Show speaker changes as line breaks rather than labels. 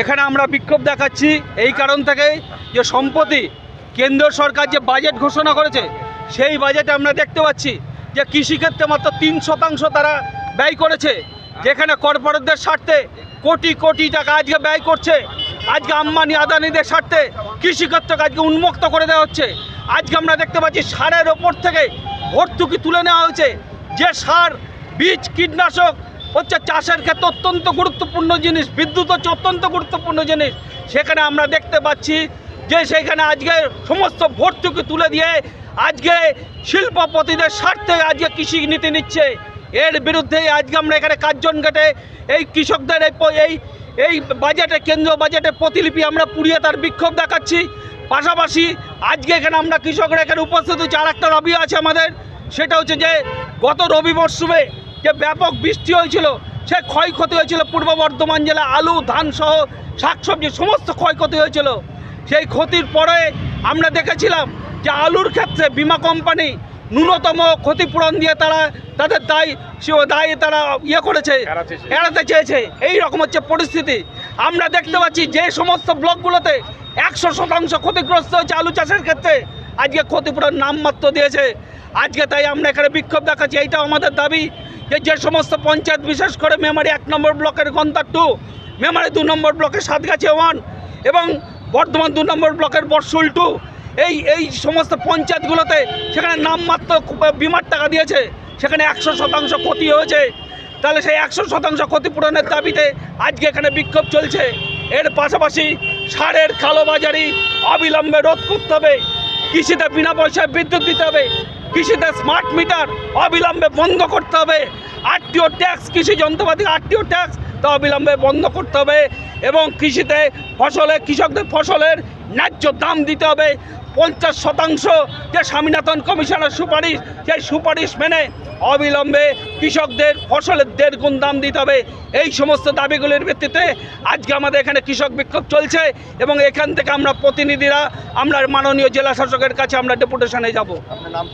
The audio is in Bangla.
এখানে আমরা বিক্ষোভ দেখাচ্ছি এই কারণ থেকে যে সম্প্রতি কেন্দ্র সরকার যে বাজেট ঘোষণা করেছে সেই বাজেটে আমরা দেখতে পাচ্ছি যে কৃষিক্ষেত্রে মাত্র 3% তারা ব্যয় করেছে, যেখানে কর্পোরেটদের স্বার্থে কোটি কোটি টাকা আজকে ব্যয় করছে। আজকে আম্বানি আদানিদের স্বার্থে কৃষিক্ষেত্রকে আজকে উন্মুক্ত করে দেওয়া হচ্ছে। আজকে আমরা দেখতে পাচ্ছি সারের ওপর থেকে ভর্তুকি তুলে নেওয়া হয়েছে। যে সার, বীজ, কীটনাশক হচ্ছে চাষের ক্ষেত্রে অত্যন্ত গুরুত্বপূর্ণ জিনিস, বিদ্যুৎ হচ্ছে অত্যন্ত গুরুত্বপূর্ণ জিনিস, সেখানে আমরা দেখতে পাচ্ছি যে সেখানে আজকে সমস্ত ভর্তুকি তুলে দিয়ে আজকে শিল্পপতিদের স্বার্থে আজকে কৃষি নীতি নিচ্ছে। এর বিরুদ্ধে আজকে আমরা এখানে কার্জন ঘাটে এই কৃষকদের এই বাজেটে, কেন্দ্রীয় বাজেটের প্রতিলিপি আমরা পুড়িয়ে তার বিক্ষোভ দেখাচ্ছি। পাশাপাশি আজকে এখানে আমরা কৃষকরা এখানে উপস্থিত হচ্ছি। আর একটা দাবি আছে আমাদের, সেটা হচ্ছে যে গত রবি মরশুমে যে ব্যাপক বৃষ্টি হয়েছিল, সে ক্ষয়ক্ষতি হয়েছিল পূর্ব বর্ধমান জেলা, আলু, ধান সহ শাকসবজি সমস্ত ক্ষয়ক্ষতি হয়েছিল। সেই ক্ষতির পরে আমরা দেখেছিলাম যে আলুর ক্ষেত্রে বিমা কোম্পানি ন্যূনতম ক্ষতিপূরণ দিয়ে তারা তাদের দায় তারা এড়াতে চেয়েছে। এই রকম হচ্ছে পরিস্থিতি। আমরা দেখতে পাচ্ছি যে সমস্ত ব্লকগুলোতে 100% ক্ষতিগ্রস্ত হয়েছে আলু চাষের ক্ষেত্রে, আজকে ক্ষতিপূরণ নামমাত্র দিয়েছে। আজকে তাই আমরা এখানে বিক্ষোভ দেখাচ্ছি। এইটাও আমাদের দাবি যে সমস্ত পঞ্চায়েত, বিশেষ করে মেমারি 1 নম্বর ব্লকের গন্তার 2, মেমারি 2 নম্বর ব্লকের সাতগাছি 1 এবং বর্ধমান 2 নম্বর ব্লকের বরশুল 2, এই সমস্ত পঞ্চায়েতগুলোতে সেখানে নামমাত্র বিমার টাকা দিয়েছে, সেখানে 100% ক্ষতি হয়েছে। তাহলে সেই 100% ক্ষতিপূরণের দাবিতে আজকে এখানে বিক্ষোভ চলছে। এর পাশাপাশি সারের কালোবাজারি অবিলম্বে রোধ করতে হবে, কৃষিতে বিনা পয়সায় বিদ্যুৎ দিতে হবে, কৃষিতে স্মার্ট মিটার অবিলম্বে বন্ধ করতে হবে, আরটিও ট্যাক্স, কৃষি যন্ত্রপাতি আরটিও ট্যাক্স তা অবিলম্বে বন্ধ করতে হবে এবং কৃষিতে কৃষকদের ফসলের ন্যায্য দাম দিতে হবে। 50% যে স্বামীনাথন কমিশনের সুপারিশ, সেই সুপারিশ মেনে অবিলম্বে কৃষকদের ফসলের 1.5 গুণ দাম দিতে হবে। এই সমস্ত দাবিগুলির ভিত্তিতে আজকে আমাদের এখানে কৃষক বিক্ষোভ চলছে এবং এখান থেকে আমরা প্রতিনিধিরা আমরা মাননীয় জেলা শাসকের কাছে আমরা ডেপুটেশনে যাব।
আপনার নাম?